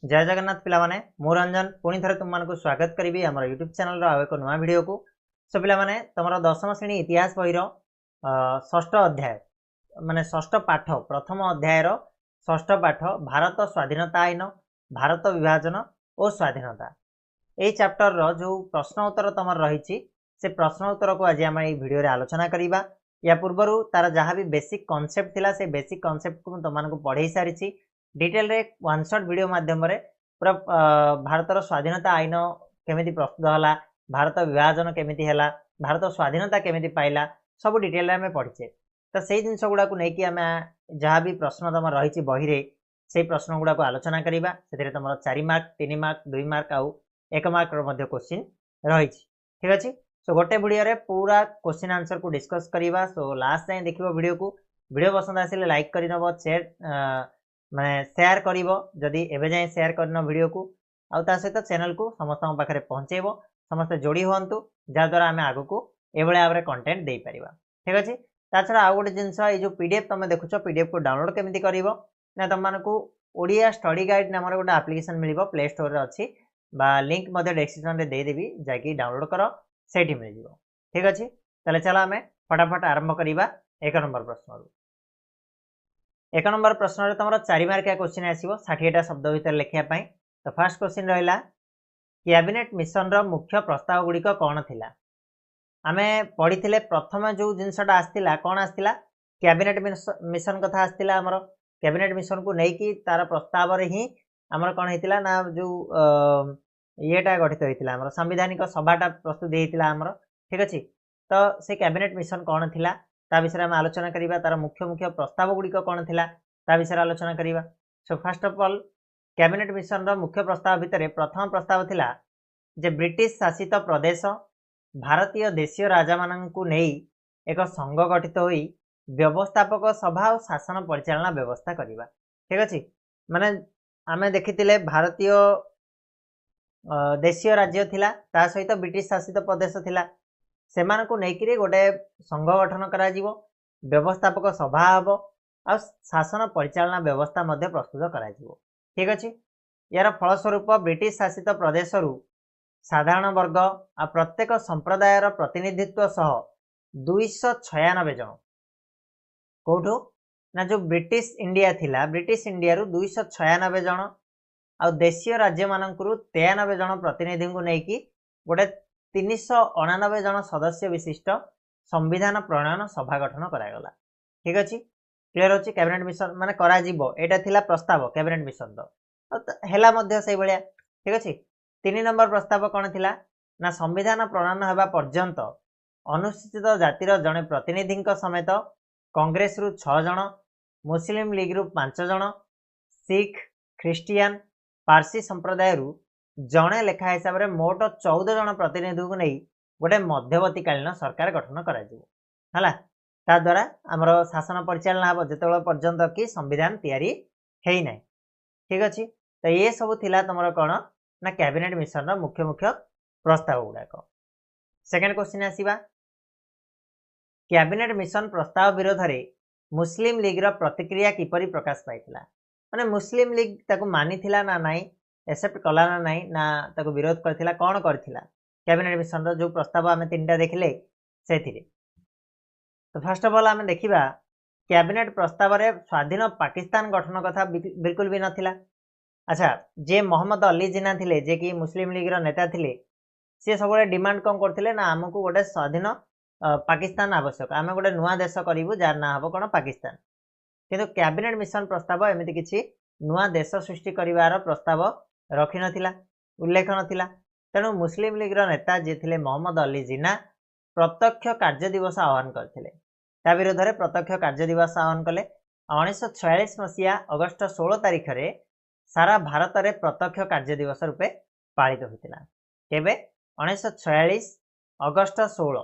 जय जगन्नाथ पिला माने मु रंजन पुणी थे तुम मानक स्वागत करी आम यूट्यूब चैनल एक नुआ वीडियो को। सो पिला माने तुम दशम श्रेणी इतिहास बहीर षष्ठ अध्याय माने षष्ठ पाठ प्रथम अध्यायर षष्ठ पाठ भारत स्वाधीनता आईन भारत विभाजन और स्वाधीनता यही चैप्टर जो प्रश्न उत्तर तुम रही से प्रश्न उत्तर को आज आम भिडियो आलोचना करवा। या पूर्वर तार जहाँ भी बेसिक कॉन्सेप्ट थिला से बेसिक कॉन्सेप्ट को तुमको पढ़े सारी डिटेल रे वन शॉट वीडियो माध्यम पूरा भारतर स्वाधीनता आईन केमिति प्रस्तुत है, भारत विभाजन केमिति है, भारत स्वाधीनता केमिति पाइला सब डिटेल आम पढ़ीचे। तो से जिन गुड़ा को लेकिन आम जहाँ भी प्रश्न तुम रही बही रे से प्रश्न गुड़ा को आलोचना करवा। से तुम 4 मार्क 3 मार्क 2 मार्क आउ 1 मार्क क्वेश्चन रही। ठीक अच्छे। सो गोटे वीडियो रे पूरा क्वेश्चन आंसर को डिस्कस करवा। सो लास्ट जाए देखो वीडियो को। वीडियो पसंद आसिले लाइक कर शेयर माने शेयर करिवो जदि एबे जाए शेयर करनो वीडियो को आउ ता सहित चैनल को समस्त पाखे पहुँचेबो समस्त जोड़ी हुंतु जहाँ द्वारा आम आग को ये भाव में कंटेंट दे पारिबा। ठीक अच्छे। ताछड़ा आउ गोटे जिनस ये पीडीएफ तुम देखुच पीडीएफ को डाउनलोड केमिति करिवो ना तुम मानकु ओडिया स्टडी गाइड नाम गोटे एप्लिकेशन मिलिबो प्ले स्टोर रे अछि बा लिंक मध्य डिस्क्रिप्शन रे दे देबी जाकी डाउनलोड करो सेठी मिल जिवो। ठीक अच्छे। ताले चला आमे फटाफट आरंभ करिबा 1 नंबर प्रश्न। 1 नंबर प्रश्न तुम 4 मार्किया क्वेश्चन आसो 60टा शब्द भितर लिखापी। तो फास्ट क्वेश्चन रहा कैबिनेट मिशन रो मुख्य प्रस्ताव गुड़िक कौन थिला। आमे पढ़ी थे प्रथम जो जिनसटा आसला कौन आसला कैबिनेट मिशन कथा आसला। आमर कैबिनेट मिशन को लेकिन तार प्रस्ताव रे ही आमर कौन होता ना जो येटा गठित होता आमर संवैधानिक सभाटा प्रस्तुत होता आमर। ठीक अच्छे। तो से कैबिनेट मिशन कौन थिला ता विषय में आलोचना करिबा। तार मुख्य मुख्य प्रस्ताव गुड़िक कौन थिला ता विषय आलोचना करिबा। So first of all cabinet mission रो मुख्य प्रस्ताव भितर प्रथम प्रस्ताव थिला जे ब्रिटिश शासित प्रदेश भारतीय देशीय राजा माननकु नेई एक संघ गठित होई व्यवस्थापक सभा और शासन परिचालना व्यवस्था करिबा। ठीक अछि। माने आमे देखितिले भारतीय देशीय राज्य थिला ता सहित ब्रिटिश शासित प्रदेश थिला सेमानकु नेकिरे गोटे संघ गठन करा जिवो व्यवस्थापक सभा हबो आ शासन परिचालना व्यवस्था मध्य प्रस्तुत करा जिवो। ठीक अछि। यार फलस्वरूप ब्रिटिश शासित प्रदेशरु साधारण वर्ग आ प्रत्येक संप्रदायर प्रतिनिधित्व सह 296 जन कोठो ना जो ब्रिटिश इंडिया थिला ब्रिटिश इंडिया रु 296 जन आ देशीय राज्य मानकरु 93 जन प्रतिनिधि को नेकी गोटे 389 जन सदस्य विशिष्ट संविधान प्रणयन सभा गठन करागला। ठीक अच्छे। क्लियर अच्छे। कैबिनेट मिशन माने करा जीवो एटा थिला प्रस्ताव कैबिनेट मिशन हेला मध्य से भलिया। ठीक अच्छे। 3 नंबर प्रस्ताव कौन थिला ना संविधान प्रणयन हेबा पर्यंत अनुसूचित जातिर जने प्रतिनिधि समेत कांग्रेस रु 6 जन मुस्लिम लीग रु 5 जन सिख ख्रिस्टियन पारसी संप्रदाय रु जड़े लेखा हिसाब से मोट 14 जन प्रतिनिधि को नहीं गोटे मध्यवर्तीकालीन सरकार गठन करा ता द्वारा आमर शासन परिचालना हम जो पर्यंत कि संविधान तैयारी है ना। ठीक अच्छे। तो ये सब थिला तुम कौन ना कैबिनेट मिशन रो मुख्य मुख्य प्रस्ताव गुड़ाक। सेकेंड क्वेश्चन आसीबा कैबिनेट मिशन प्रस्ताव विरोध में मुस्लिम लीग रो प्रतिक्रिया किपरि प्रकाश पाइथिला। माने मुस्लिम लीग ताको मानी थिला ना नहीं एक्सेप्ट कला ना नहीं ना ताको विरोध करथिला कौन करथिला कैबिनेट मिशन रो जो प्रस्ताव आमे 3टा देखिले सेथिरे। तो फर्स्ट ऑफ ऑल आमे देखिबा कैबिनेट प्रस्ताव रे स्वाधीन पाकिस्तान गठन कथा बिल्कुल भी नथिला। अच्छा जे मोहम्मद अली जिन्ना थिले जे कि मुस्लिम लीग रो नेता थिले से सब डिमांड कौन करथिले ना हमकु गोटे स्वाधीन पाकिस्तान आवश्यक आमे गोटे नुआ देश करिवु जार ना हबो कोन पाकिस्तान। किंतु कैबिनेट मिशन प्रस्ताव एमिति किछि नुआ देश सृष्टि करिवार प्रस्ताव रखि नथिला उल्लेख नथिला। तेणु मुस्लिम लीग रो नेता जे थिले मोहम्मद अली जिन्ना प्रत्यक्ष कार्य दिवस आह्वान करथिले ता विरोध में प्रत्यक्ष कार्य दिवस आह्वान कले। 1946 मसीहा अगस्ट 16 तारिख रे सारा भारत में प्रत्यक्ष कार्य दिवस रूपे पालित होता। केबे 1946 अगस्ट 16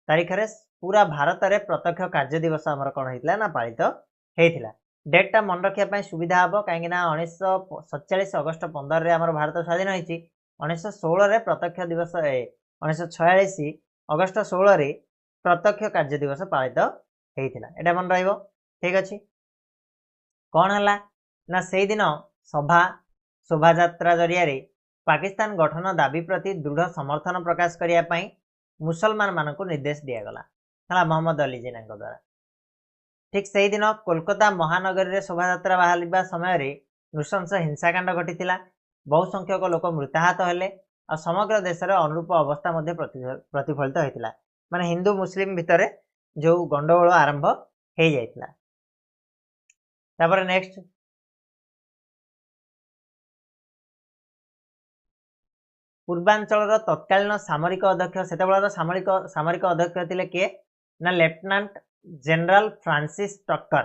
तारिख रे पूरा भारत में प्रत्यक्ष कार्य दिवस आमर कौन होता ना पालित होता। डेटा मन रखा सुविधा हम कहीं 1947 अगस्ट 15 रे आमर भारत स्वाधीन होती 1916 रे प्रत्यक्ष दिवस 1946 अगस्ट 16 रे प्रत्यक्ष कार्य दिवस पालित होता एटा मन रहिबो। ठीक अच्छे। कौन है ना से दिन सभा शोभायात्रा जरिया पाकिस्तान गठन दाबी प्रति दृढ़ समर्थन प्रकाश करने मुसलमान मान को निर्देश दिगला है मोहम्मद अली जिना द्वारा। ठीक से दिन कोलकाता महानगरी में शोभायात्रा बाहर समय नृशंस हिंसाकांड घटी बहु संख्यक लोक मृताहत हेले और समग्र देश में अनुरूप अवस्था प्रतिफलित होता माने हिंदू मुस्लिम भितर जो गंडगोल आरंभ हो जाता। नेक्स्ट पूर्वांचल तत्कालीन सामरिक अध्यक्ष से सामरिक अध्यक्ष थे किए ना लेफ्टिनेंट जनरल फ्रांसिस टक्कर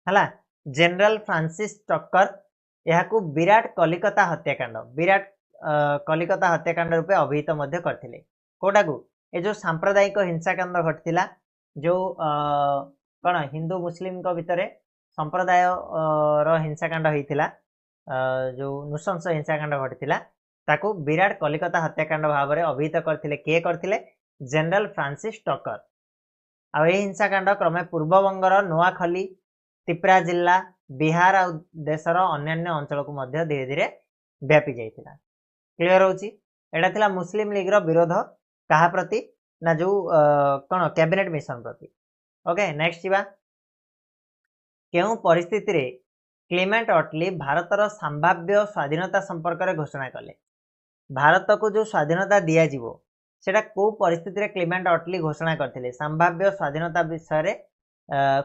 है। जनरल फ्रांसिस टक्कर यह विराट कलिकता हत्याकांड रूपे अभिहित करते कोटा को ये जो सांप्रदायिक हिंसाकांड घटला जो कौन हिंदू मुस्लिम भितर संप्रदाय हिंसाकांड होता जो नृशंस हिंसाकांड घटला ताकू विराट कलिकता हत्याकांड भाव में अभिहित करते किए करते जनरल फ्रांसिस टक्कर। आ हिंसाकांड क्रमे पूर्वबंगर नोआखली त्रिपुरा जिला बिहार आ देशर अन्य अंचल को धीरे धीरे व्यापी जाता। क्लियर होची एटा थिला मुस्लिम लीग रो विरोध कहा प्रति ना जो कौन कैबिनेट मिशन प्रति। ओके नेक्स्ट जीवा केउ परिस्थिति रे क्लेमेंट अटली भारतर संभाव्य स्वाधीनता संपर्क में घोषणा कले। भारत को जो स्वाधीनता दिया जीवो सेटा को परिस्थिति रे क्लेमेंट अटली घोषणा करथिले संभाव्य स्वाधीनता विषय रे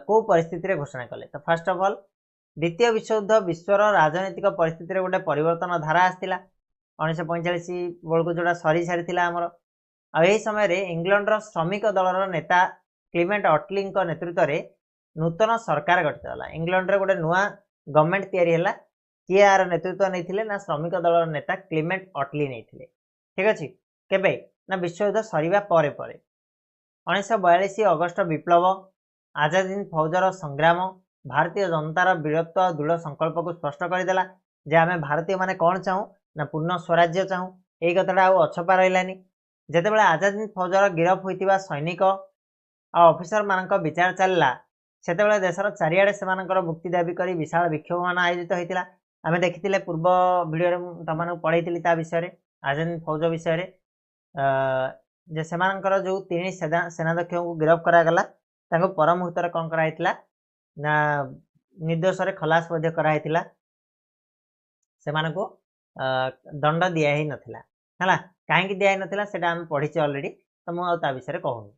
को परिस्थिति रे घोषणा कले। तो फर्स्ट ऑफ ऑल द्वितीय विश्वयुद्ध विश्वर राजनीतिक परिस्थिति रे गोटे परिवर्तन धारा आसला 1945 बेल को जोड़ा सरी सारी आमर आई समय रे इंग्लैंड रो श्रमिक दलर नेता क्लेमेंट अटली नेतृत्व में नूतन सरकार गठित होला। इंग्लैंड रे गोटे नुआ गवर्नमेंट तैयारी होला किए यार नेतृत्व नहीं ना श्रमिक दलर नेता क्लेमेंट अटली नहीं। ठीक अच्छे केबे ना विश्वयुद्ध सरीबा परे परे 1942 अगस्ट विप्लव आजाद हिंद फौजर संग्राम भारतीय जनतार वीरत्व और दृढ़ संकल्प को स्पष्ट करदेला जे आमे भारतीय माने कौन चाहूँ ना पूर्ण स्वराज्य चाहूँ। यही कथाटा आउ अछपा रहिलानी जेतेबेले आजाद हिंद फौजर गिरफ होइतिबा सैनिक और ऑफिसर मानक विचार चलला सेतेबेले देशर चारिआडे सेमानकर मुक्ति दाबी करी विशाल विक्षोभ मान आयोजित होइतिला। आमे देखिथिले पूर्व वीडियो तमन पढ़ैतिली ता विषय रे आजाद हिंद फौज विषय रे जे सेमानकर जो तीन सेनाध्यक्ष को गिरफ करागला तांको पर मुहूर्त कौन कराइतिला ना निर्दोष रे खलास मध्य कराइतिला सेमानको दंड दिया ही नथिला हला काहेकि दिया ही नथिला सेटा हम पढ़िचे ऑलरेडी तो मु ता विषय रे कहूनी।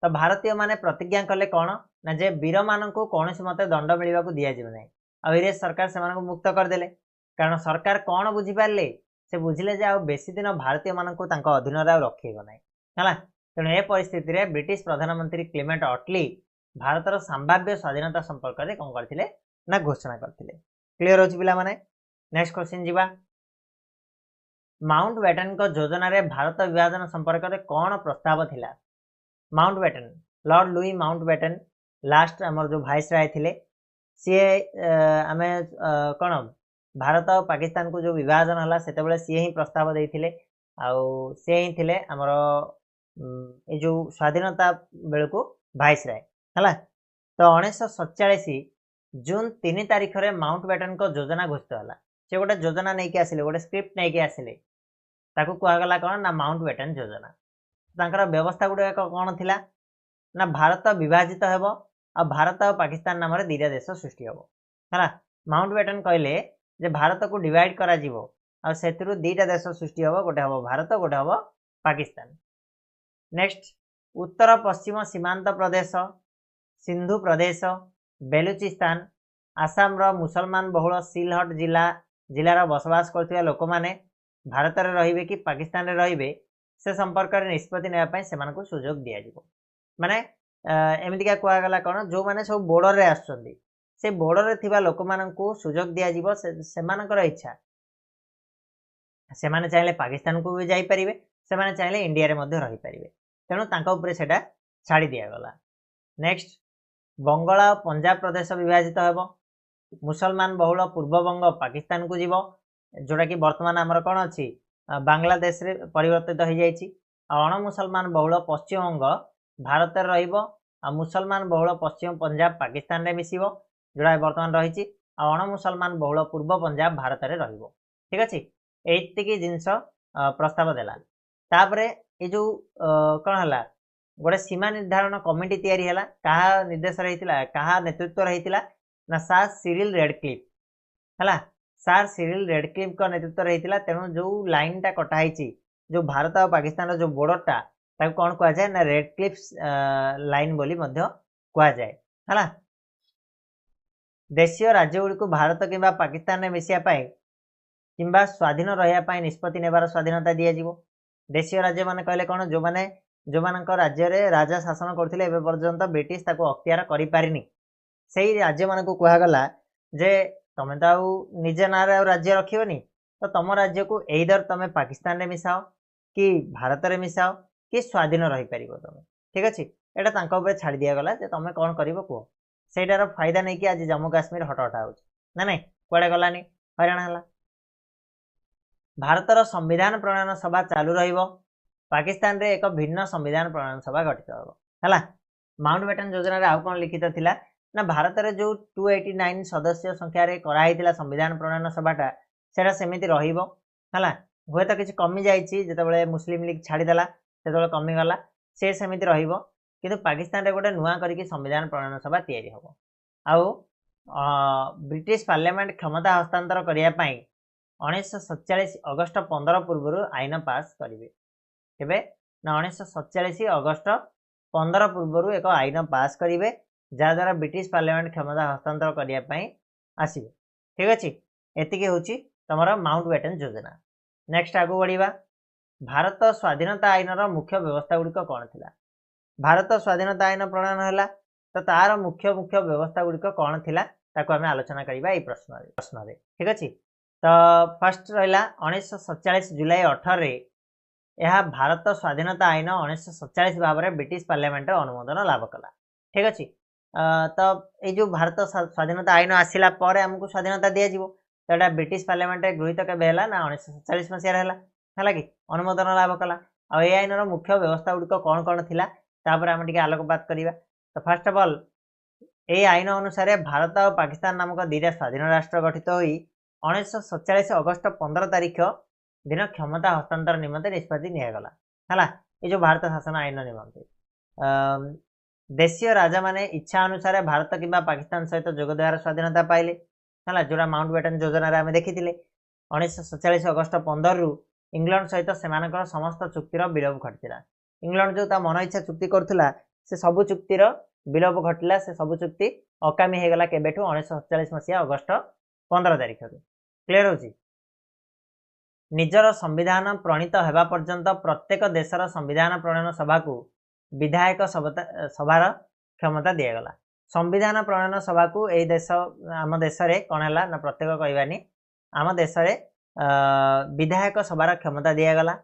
तो भारतीय माने प्रतिज्ञा कले कौन ना जे वीर माननको कोनोसी मते दंड मिलवा को दिया जिवो नै आ इंग्रेज सरकार सेमानको मुक्त कर देले कारण सरकार कौन बुझी पारले से बुझिले जे आ बेसी दिन भारतीय माननको तांको अधीन रे रखिबो नै हला। तेणु ए परिस्थिति रे ब्रिटिश प्रधानमंत्री क्लेमेंट अटली भारतर संभाव्य स्वाधीनता संपर्क में कौन करथिले ना घोषणा करथिले। क्लियर होची पिला माने। नेक्स्ट क्वेश्चन जीवा माउंट बैटन को योजना रे भारत विभाजन संपर्क में कौन प्रस्ताव थिला। Mountbatten Lord Louis mount baton last आमर जो वाइस राय थिले सी आमे कौन भारत और पाकिस्तान को जो विभाजन हला सेतेबेले सी ही प्रस्ताव देथिले आउ से ही थिले आमर ए जो स्वाधीनता बेल को वाइस राय हला। तो 1947 जून 3 तारिख रे माउंट बैटन को योजना घोषित होला से गोटे योजना नहीं के आसिले गोटे स्क्रिप्ट नहीं के आसिले ताकू कहगला कौन ना माउंट बैटन योजना। तांकर व्यवस्था गुड़े कौन थिला ना भारत विभाजित हेबो आ भारत और पाकिस्तान नाम रे दुईटा देश सृष्टि हेबो हला। माउंट बैटन कहले जे भारत को डिवाइड करा जिवो आ सेतिरु दुईटा देश सृष्टि हेबो गोटे हेबो भारत गोटे हेबो पाकिस्तान। नेक्स्ट उत्तर पश्चिम सीमांत प्रदेश सिंधु प्रदेश बेलुचिस्तान आसाम रो मुसलमान बहुल सिलहट जिलार बसवास करथिबा लोक माने भारत रे रहिबे कि पाकिस्तान रे रहिबे से संपर्क में निष्पत्ति नेबा से सुजोग दिया जिवो। माने एमितिका कहगला कौन जो माने सब बॉर्डर रे आसुचंदी से बॉर्डर रे थिबा लोक माननकु सुजोग दिया जिवो सेमानकर इच्छा सेमाने चाहिले पाकिस्तान को भी जाई परिबे सेमाने चाहिले इंडिया रे मध्ये रहि परिबे तेणु तांका उपरे सेटा छाड़ी दिया गला। नेक्स्ट बंगाल और पंजाब प्रदेश विभाजित हेबो मुसलमान बहुल पूर्वबंग पाकिस्तान को जीवो जोटा कि वर्तमान आमर कौन अच्छी बांग्लादेश रे परिवर्तित हो जाइछि। अण मुसलमान बहुल पश्चिमबंग भारत रे रहिबो आ मुसलमान बहुल पश्चिम पंजाब पाकिस्तान रे मिसिबो जोड़ा वर्तमान रही अण मुसलमान बहुल पूर्व पंजाब भारत में रहिबो। ठीक अच्छे एतिकी जिनस प्रस्ताव देला तापरे ये जो कौन है गोटे सीमा निर्धारण कमिटी तैयारी है कहा निर्देश रही कहा नेतृत्व रही ना सार सिरिल रेडक्लिफ है सार सिरिल रेडक्लिफ का नेतृत्व रही तेणु जो लाइन टा कटाई जो भारत और पाकिस्तान जो बॉर्डर टा कौन कह जाए ना रेडक्लिफ लाइन बोली कह जाए है देशीय राज्य गुड़ी को भारत कि पाकिस्तान में मिसापी कि स्वाधीन रहा निष्पत्ति नेबार स्वाधीनता दिज्व देशीय राज्य मान कहले कौन जो मैंने जो मान राज्य में राजा शासन करते पर्यंत ब्रिटिश अख्तियार करें से राज्य मान कहगला जे तुम तो निजे ना राज्य रखनी तो तुम राज्य को एइदर तुम पाकिस्तान में मिसाओ कि भारत में मिसाओ कि स्वाधीन रही पार तुम। ठीक अच्छे यहाँ छाड़ दिगला तुम कौन कर कह सेटार फायदा नहीं कि आज जम्मू काश्मीर हटहटा हो ना कड़े गलानी हैरान है। भारतर संविधान प्रणयन सभा चालू रहिबो पाकिस्तान रे एक भिन्न संविधान प्रणयन सभा गठित होगा। माउंटबेटन योजना रे आउ कौन लिखित थिला ना भारत रे जो 289 सदस्य संख्या रे कराइतिला संविधान प्रणयन सभाटा सेटा सेमिति रहिबो हला हुए तो किसी कमी जाइछि जेतेबेले मुस्लिम लीग छाड़ीदेला सेतेबेले कमी गला से सेमिति रहिबो किंतु पाकिस्तान रे गोटे नुआ करिकि संविधान प्रणयन सभा तैयारी हबो। आउ ब्रिटिश पार्लियामेंट क्षमता हस्तांतर करिया पई 1947 अगस्त 15 पूर्व आईन पास करेंगे केबे ना 1947 अगस्त 15 पूर्व एक आईन पास करेंगे जहाद्वारा ब्रिटिश पार्लियामेंट क्षमता हस्तांतर करने आसवे। ठीक अच्छे एतिकी हूँ तुम माउंटबेटन योजना। नेक्स्ट आगू बढ़ा भारत स्वाधीनता आईन मुख्य व्यवस्था गुड़िक कौन थी भारत स्वाधीनता आईन प्रणयन है तो तार मुख्य मुख्य व्यवस्था गुड़िक कौन थी आम आलोचना करवा ये प्रश्न। ठीक अच्छे तो फर्स्ट रहा 1947 जुलाई 18 यह भारत स्वाधीनता आईन 1947 भाव में ब्रिटिश पार्लियामेंट अनुमोदन लाभ कला। ठीक अच्छे तो ये भारत स्वाधीनता आईन आसला आमको स्वाधीनता दिज्व तो यहाँ ब्रिटिश पार्लियामेंट गृहीत केवे ना 1947 मसीह है कि अनुमोदन लाभ कला आ आईन मुख्य व्यवस्था गुड़िक कौन कौन थी आम टे आलोकपात करवा। तो फास्ट अफ ऑल ये आईन अनुसार भारत और पाकिस्तान नामक दुईटा स्वाधीन राष्ट्र गठित हो 1947 अगस्त 15 तारीख दिन क्षमता हस्तांतर निमंते निष्पत्ति निगला है ये जो भारत शासन आईन निमंते देशीय राजा माने इच्छा अनुसार भारत कि पाकिस्तान सहित जोग देवार स्वाधीनता पाइले है जोड़ा माउंटबेटन योजना आम देखी 1947 अगस्त 15 रु इंग्लैंड सहित से समस्त चुक्तिर विलोप घटीला। इंग्लैंड जो मन इच्छा चुक्ति करुला से सबु चुक्तिर विलोप घटला से सबु चुक्ति अकामी होगला केबेठू 1947 मसीहा अगस्त 15 तारीख क्लियर होची। निजर संविधान प्रणीत होगा पर्यंत प्रत्येक देशर संविधान प्रणयन सभा को विधायक सभार क्षमता दिगला। संविधान प्रणयन सभा को यही देश आम देश कौन है ना प्रत्येक कहवानी आम देश विधायक सभार क्षमता दिगला।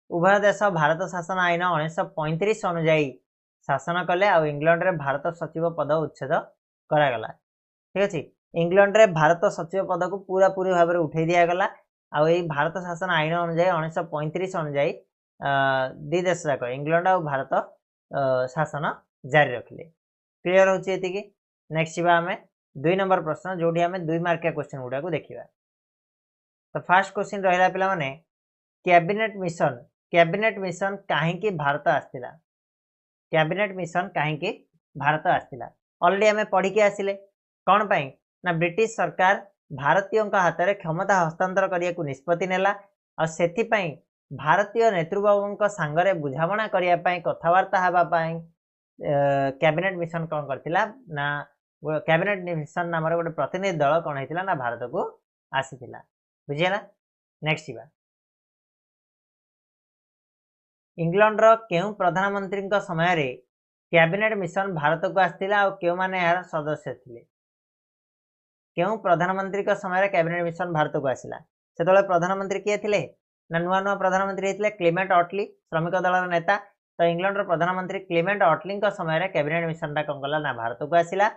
उभय देश भारत शासन आईन 1935 अनुजाई शासन कले आ इंग्लैंड रे भारत सचिव पद उच्छेद करागला। ठीक अच्छे इंग्लैंड रे भारत सचिव पद को पूरा पूरी भाव में उठे दिगला आ भारत शासन आईन अनुजाई 1935 अनुजाई दी देश जाक इंग्लैंड और भारत शासन जारी रखिले। क्लियर होची एतिकी। नेक्स्ट आम 2 नंबर प्रश्न जो आम 2 मार्किया क्वेश्चन गुड़ा को देखा। तो फास्ट क्वेश्चन रहा पिला माने कैबिनेट मिशन कहीं भारत आसला कैबिनेट मिशन कहीं भारत आसला ऑलरेडी आम पढ़ी के आसिले कौन पाई ना ब्रिटिश सरकार भारतीयों हाथ में क्षमता हस्तांतर करने को निष्पत्ति नेला और से भारतीय नेतृबाबू सांगरे बुझाणा करने कथबार्ता हाँपाई कैबिनेट मिशन कौन करथिला ना कैबिनेट मिशन नाम गोटे प्रतिनिधि दल कौन होता ना भारत को आसीथिला बुझीगला। नेक्स्ट इंग्लैंड केउ प्रधानमंत्री समय रे कैबिनेट मिशन भारत को आसथिला और केउ माने यार सदस्य थिले केउ प्रधानमंत्री समय कैबिनेट मिशन भारत को आसला से प्रधानमंत्री किए थिले ना नुआ नुआ प्रधानमंत्री होते क्लेमेंट अटली श्रमिक दल नेता। तो इंग्लैंड प्रधानमंत्री क्लेमेंट अटली समय कैबिनेट मिशन टा कौन कला ना भारत को आसला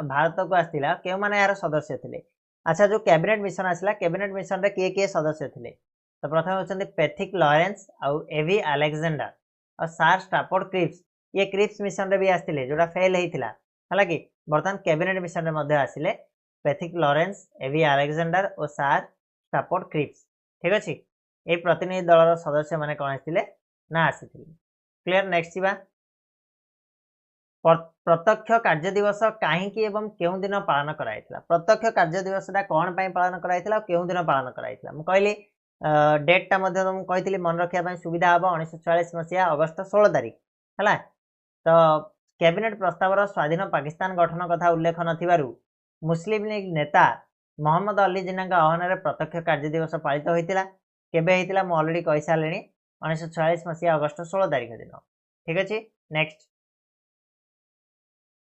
भारत को आसला क्यों माने यार सदस्य थिले। अच्छा जो कैबिनेट मिशन आसला कैबिनेट मिशन रे किए किए सदस्य थिले तो प्रथम होचंदी पैथिक लॉरेंस आउ एवी अलेक्जेंडर और सार स्टाफोर्ड क्रिप्स ये क्रिप्स मिशन रे भी आसथिले जोड़ा फेल हेइथिला है कि बर्तमान कैबिनेट मिशन रे मध्य आसिले पैथिक लॉरेंस, एवी अलेक्जेंडर और सार स्टाफोर्ड क्रिप्स। ठीक अच्छे ये प्रतिनिधि दल सदस्य मैंने कौन आते ना आसी क्लियर। नेक्स्ट जीवा प्रत्यक्ष कार्य दिवस कहीं क्यों दिन पालन कराइथिला। प्रत्यक्ष कार्य दिवस कौन पालन कराइथिला क्यों दिन पालन कराइथिला मु कहली डेटा मध्य तुमको कही मन रखा सुविधा हम 1944 मसीहा अगस्त 16 तारिख है। तो कैबिनेट प्रस्तावर स्वाधीन पाकिस्तान गठन कथा उल्लेख नथिबारु मुस्लिम लीग नेता मोहम्मद अली जिन्ना आह्वान में प्रत्यक्ष कार्य दिवस पालित होता केबे होता मु अलरेडी कही सारे 1946 मसीहा अगस्त 16 तारिख दिन। ठीक अच्छे नेक्स्ट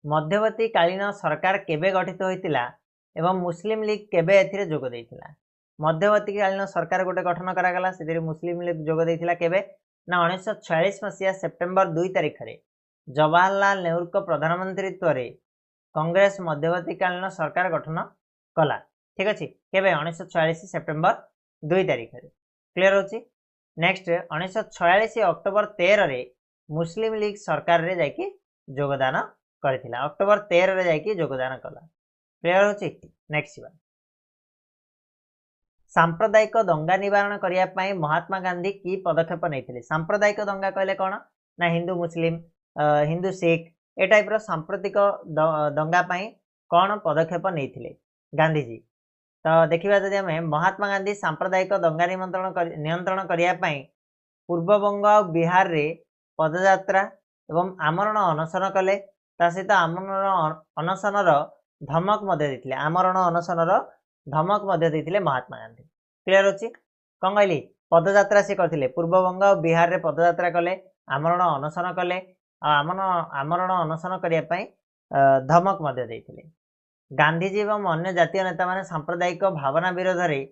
मध्यवर्ती कालीन सरकार केबे गठित होता एवं मुस्लिम लीग केबे एथिरे जोग देइथिला। मध्यवर्ती कालीन सरकार गोटे गठन करागला से मुस्लिम लीग जोग देइथिला केबे ना 1946 मसीहा सेप्टेम्बर 2 तारिख रे जवाहरलाल नेहरू को प्रधानमंत्रीत्व रे कांग्रेस मध्यवर्ती कालीन सरकार गठन कला। ठीक अच्छे केबे 1946 सेप्टेम्बर 2 तारिख रे क्लियर होची। नेक्स्ट 1946 अक्टोबर 13 रे मुस्लिम लीग सरकार रे जाकी योगदान करथिला। अक्टोबर 13 रे जाकी योगदान कला क्लियर होची। नेक्स्ट सांप्रदायिक दंगा निवारण करिया पई महात्मा गांधी की पदक्षेप नैथिले। सांप्रदायिक दंगा कहले कोन ना हिंदू मुस्लिम हिंदू सिख ए टाइप रो सांप्रदायिक दंगा पई कोन पदक्षेप नैथिले गांधी जी। तो देखिबा जदि हमें महात्मा गांधी सांप्रदायिक दंगा नियंत्रण करिया पई पूर्वबंग और बिहार रे पदयात्रा एवं आमरण अनशन कले। सहित आमरण अनशनर धमक देते आमरण अनशनर धमक देते महात्मा गांधी क्लियर अच्छी कौन कहली पदयात्रा से करते पूर्वबंग और बिहार रे पदयात्रा कले आमरण अनशन कले आमरण अनशन करने धमक देते। गांधीजी एवं अन्य जातीय नेता माने सांप्रदायिक भावना विरोध में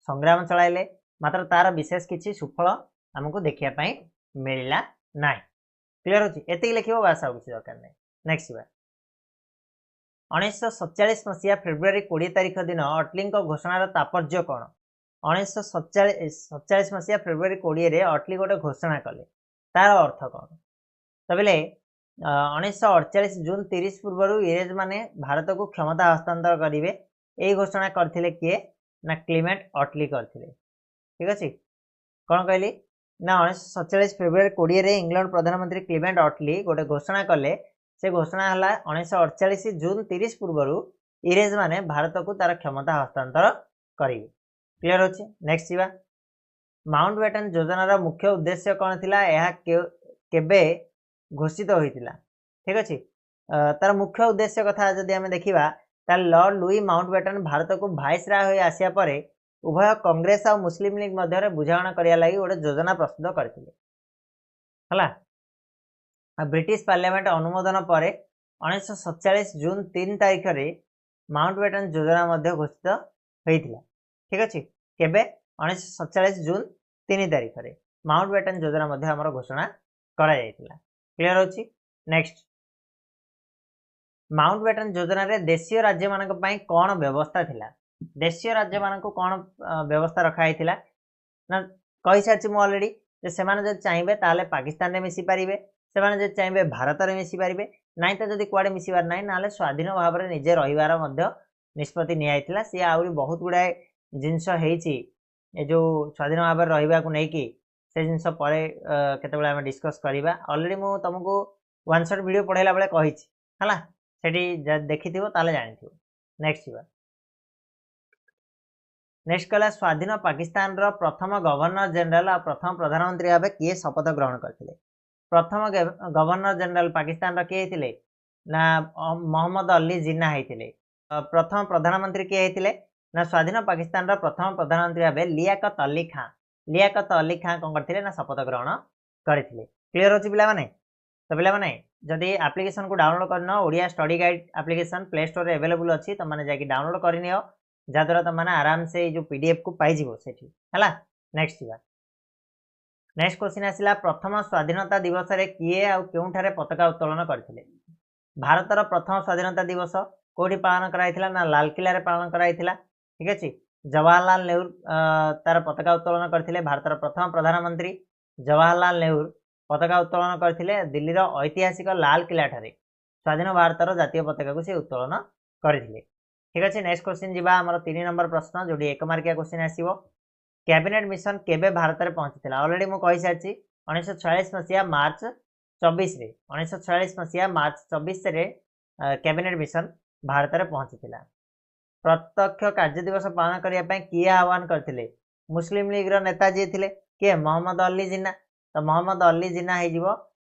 संग्राम चलाइले मात्र तार विशेष किसी सुफल आमको देखापी मिलला ना क्लियर अच्छी एति लिखो बास आउ किसी दरकार नहीं। नेक्स्ट 1947 मसीहा फेब्रुआरी 20 तारिख दिन अटली घोषणार तात्पर्य कौन। 1947 मसीहा फेब्रुआरी 20 रे अटली गोटे घोषणा कले तार अर्थ कौन तो बोले 1948 जून 30 पूर्व इंग्रेज माने भारत को क्षमता हस्तांतर करेंगे यही घोषणा करथिले किए ना क्लीमेंट अटली करथिले। ठीक अच्छे कौन कहली ना 1947 फेब्रुआरी 20 रे इंग्लैंड प्रधानमंत्री क्लीमेंट अटली गोटे घोषणा कले से घोषणा है 1948 जून 30 पूर्व इंग्रेज माने भारत को तार क्षमता हस्तांतर करेंगे क्लियर अच्छे। नेक्स्ट जीवा माउंट बैटन योजनार मुख्य उद्देश्य कौन थिला यह केबे घोषित होइतिला। ठीक अच्छे तार मुख्य उद्देश्य कथा जदि आमे देखिबा तार लॉर्ड लुई माउंट बैटन भारत को भाइसराय होई आसिया परे उभय कांग्रेस और मुस्लिम लीग मध्य बुझाणा करिया लागि गोटे योजना प्रस्तुत करथिले हला। ब्रिटिश पार्लियामेंट अनुमोदन पर 1947 जून 3 तारिख रे माउंट बैटन योजना मध्य घोषित होइतिला। ठीक अच्छे केबे 1947 जून 3 तारिख रे माउंट बैटन योजना मध्य हमर घोषणा करा जायतिला क्लियर अछि। नेक्स्ट माउंट बैटन योजना रे देशीय राज्य मानक पई कोन व्यवस्था थिला। देशीय राज्य मानक कोन व्यवस्था रखा हैतिला ना कहि सारछि मु ऑलरेडी जे सेमाने जे चाहिबे ताले पाकिस्तान रे मिसी पारिबे सेमाने जे चाहिबे भारत रे मिसी पारिबे नाइ त जदि कुआडे मिसिबार नाइ नाले स्वाधीन भाव रे निजे रहिबार मध्य निष्पत्ति नियाइतिला। सी आउरी बहुत गुडाए जिंस हेइछि ए जो स्वाधीन भाव रे रहिबा को नै कि से जिंस परे केतेबेले हम डिस्कस करिबा ऑलरेडी मु तुमको वन शॉट वीडियो पढाइला बेले कहिछि हला सेठी देखिथिबो ताले जानिथिबो। नेक्स्ट जीवा नेक्स्ट कला स्वाधीन पाकिस्तान रो प्रथम गवर्नर जनरल और प्रथम प्रधानमंत्री भाव किए शपथ ग्रहण करथिले। प्रथम गवर्नर जनरल पाकिस्तान रो किए थिले ना मोहम्मद अली जिन्ना हेतिले। प्रथम प्रधानमंत्री किए हेतिले ना स्वाधीन पाकिस्तान रो प्रथम प्रधानमंत्री भाव लियाकत अली खान। लियाकत अली खान कोन करथिले ना शपथ ग्रहण करथिले क्लियर अछि पिला माने। तो पिला माने जदि एप्लिकेशन को डाउनलोड करनो Odia study guide application play store रे अवेलेबल अछि त माने जाकी डाउनलोड करिनियो जहाँद्वारा तुम मैंने आराम से जो पीडीएफ को पाइज से है। नेक्स्ट जीवा नेक्स्ट क्वेश्चन आसला प्रथम स्वाधीनता दिवस रे किए आ केउठारे पताका उत्तोलन करथिले। भारतर प्रथम स्वाधीनता दिवस कोठी पालन कराइथिला ना लालकिला रे पालन कराइथिला। ठीक अछि जवाहरलाल नेहरू तार पताका उत्तोलन करथिले। भारतर प्रथम प्रधानमंत्री जवाहरलाल नेहरू पताका उत्तोलन करथिले दिल्ली रो ऐतिहासिक लाल किला ठारे स्वाधीन भारतर जातीय पताका को से उत्तोलन करथिले। ठीक अच्छे नेक्स्ट क्वेश्चन जीवा हमर 3 नंबर प्रश्न जोडी 1 मार्किया क्वेश्चन आसीबो कैबिनेट मिशन केबे भारत रे पहुंचथिला ऑलरेडी मु कहि सारछि 1946 मसिया मार्च 24 रे 1946 मसिया मार्च 24 रे कैबिनेट मिशन भारत रे पहुंचथिला। प्रत्यक्ष कार्य दिवस पालन करिया पय किए आह्वान करथिले मुस्लिम लीग रो नेता जे थिले के मोहम्मद अली जिन्ना तो मोहम्मद अली जिन्ना हे जीवो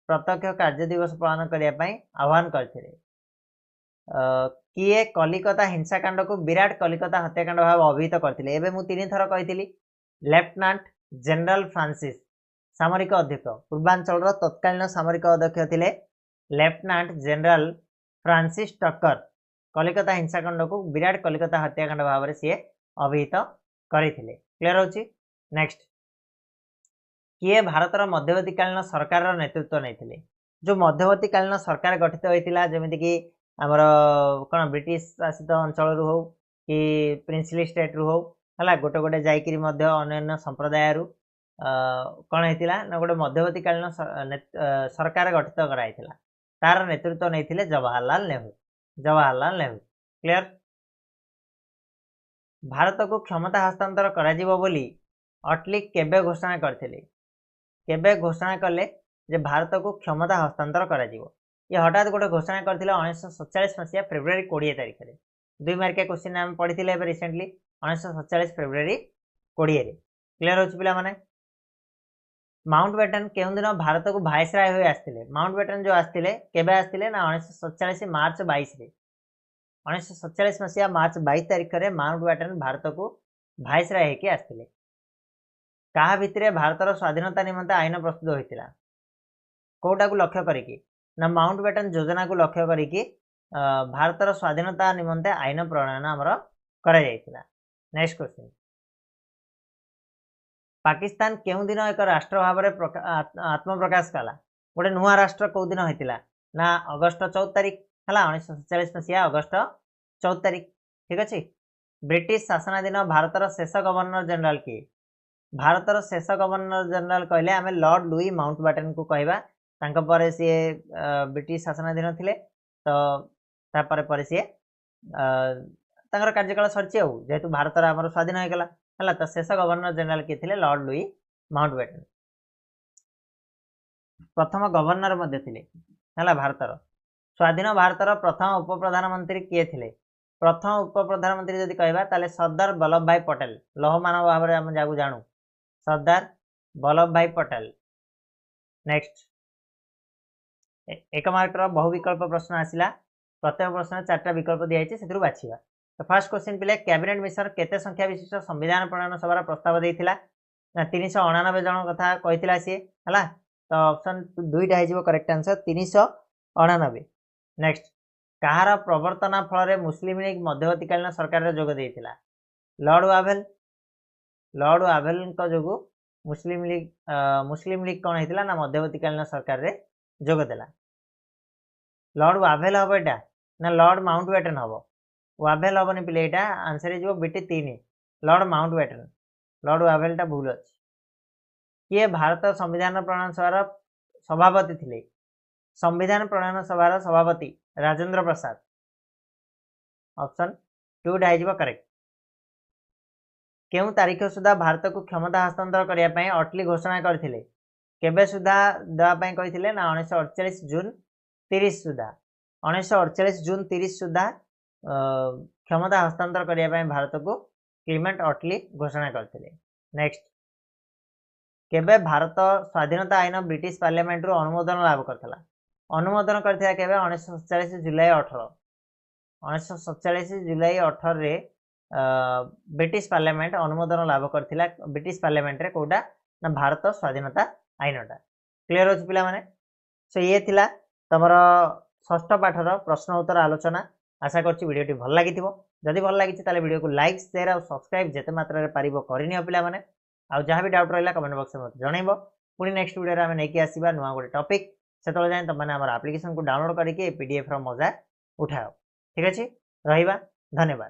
प्रत्यक्ष कार्य दिवस पालन करिया पय आह्वान करथिले। किए कलिकता हिंसाकांड को विराट कलिकता हत्याकांड भाव अभिहित करथिले एबे मु 3 थर कहिथिली लेफ्टिनेंट जनरल फ्रांसिस सामरिक अध्यक्ष पूर्वांचल तत्कालीन सामरिक अध्यक्ष थिले लेफ्टिनेंट जनरल फ्रांसिस टक्कर कलिकता हिंसाकांड को विराट कलिकता हत्याकांड भाव में सी अभिहित करथिले। क्लियर होची। नेक्स्ट किए भारतर मध्यवर्तीकालीन सरकार नेतृत्व नहीं जो मध्यवर्तीकालीन सरकार गठित होता जमीक कि आमर कौन ब्रिटिश शासित अंचल हो कि प्रिंसली स्टेट रु हो है गोटे गोटे जाकि अन्य संप्रदाय कौन होता ना गोटे मध्यवर्तीकालीन सरकार गठित कराई तार नेतृत्व नहीं जवाहरलाल नेहरू। क्लियर। भारत को क्षमता हस्तांतर करा जिवो बोली अटली केबे घोषणा करथिले केबे घोषणा कले जे भारत को क्षमता हस्तांतर करा जिवो ये हठात गोटे घोषणा करथिले 1947 मसिया फेब्रुआरी 20 तारिख रे 2 मार्किया क्वेश्चन हम पढ़िथिले एबे रिसेंटली 1947 फेब्रुआरी 20 रे। क्लियर होछि पिला माने। माउंटबेटन केउं दिन भारत को वाइसराय होय आस्थिले माउंटबेटन जो आस्थिले केबे आस्थिले ना 1947 मार्च 22 रे 1947 मसिया मार्च 22 तारिख रे माउंटबेटन भारत को वाइसराय हेके आस्थिले। कहा भितरे भारतर स्वाधीनता निमंते आईन प्रस्तुत होइतिला कोटा को लक्ष्य करिकि ना माउंटबेटन योजना को लक्ष्य करिकि भारतर स्वाधीनता निमंते आईन प्रणयन हमर करा जायतिला। नेक्स्ट क्वेश्चन पाकिस्तान केउं दिन एक राष्ट्र भाव में आत्म प्रकाश कला गोटे नुआ राष्ट्र कौ दिन होइतिला ना अगस्त 14 तारिख है 1947 मसीहा अगस्त 14 तारिख। ठीक अच्छे। ब्रिटिश शासनाधीन भारतर शेष गवर्नर जनरल किए भारतर शेष गवर्नर जनरल कहले आम लॉर्ड लुई माउंटबेटन को कहवा तांको परे सी ब्रिटिश शासनाधीन थिले तो तापर परे सी तांकर कार्यकाल सरची जेहेतु भारतर आमर स्वाधीन हो गला है तो शेष गवर्नर जनरल किए थे लॉर्ड लुई माउंटबेटन। प्रथम गवर्नर मध्य थिले है भारतर स्वाधीन भारतर प्रथम उप प्रधानमंत्री किए थे प्रथम उप प्रधानमंत्री जदि कहबा ताले सरदार वल्लभ भाई पटेल लौह मानव भाव में आम जाकू जानू सरदार वल्लभ भाई पटेल। नेक्स्ट एक मार्कर बहु विकल्प प्रश्न आसिला प्रत्येक प्रश्न 4टा विकल्प दिखाई से बाछिबा। तो फर्स्ट क्वेश्चन पिले कैबिनेट मिशन केते संख्या विशिष्ट संविधान प्रणयन सभार प्रस्ताव देइथिला ना 399 जन कथा कहिथिला सी हला तो ऑप्शन 2टा हे करेक्ट आंसर 399। नेक्स्ट कहार प्रवर्तना फल मुस्लिम लीग मध्यवर्तीकालीन सरकार रे जोग देइथिला लॉर्ड आवेल जो मुस्लिम लीग कौन होता ना मध्यवर्तीकालीन सरकार रे जोग देला। लॉर्ड आवेल हम एटा ना लॉर्ड माउंटबेटन हम वावेल हेनी पिले यहाँ आंसर हो बीटी 3 लॉर्ड माउंटबेटन लॉर्ड वावेलटा भूल अच्छी। किए भारत संविधान प्रणयन सभार सभापति थिले संविधान प्रणयन सभार सभापति राजेंद्र प्रसाद ऑप्शन 2टा हो करेक्ट। केउं तारीख सुधा भारत को क्षमता हस्तांतर करने अटली घोषणा करथिले केबे सुधा देवाई कही ना 1948 जून 30 सुधा 1948 जून 30 सुधा क्षमता हस्तांतर करने भारत को क्लीमेंट अटली घोषणा करथिले। नेक्स्ट केबे भारत स्वाधीनता आईन ब्रिटिश पार्लियामेंट रु अनुमोदन लाभ करथिला अनुमोदन करथिला केबे 1947 जुलाई 18 1947 जुलाई 18 रे ब्रिटिश पार्लियामेंट अनुमोदन लाभ करथिला ब्रिटिश पार्लियामेंट रे कोडा ना भारत स्वाधीनता आईनटा। क्लियर होछि पिला माने। सो ये थिला तमरो षष्ठ पाठर प्रश्न उत्तर आलोचना आशा करछि वीडियोटी भल लागिथिबो जदि भल लागिछि ताले वीडियो को लाइक शेयर और सब्सक्राइब जेते मात्रा रे पारिबो करिनियो पिला माने आ जहाँ भी डाउट रहिला कमेंट बॉक्स में मते जणैबो पुणी नेक्स्ट वीडियो रे हम नेकी आसीबा नुवा गोटे टॉपिक सेतले जाय त माने हमर एप्लीकेशन को डाउनलोड करके पीडीएफ रो मजा उठाओ। ठीक अछि रहिबा धन्यवाद।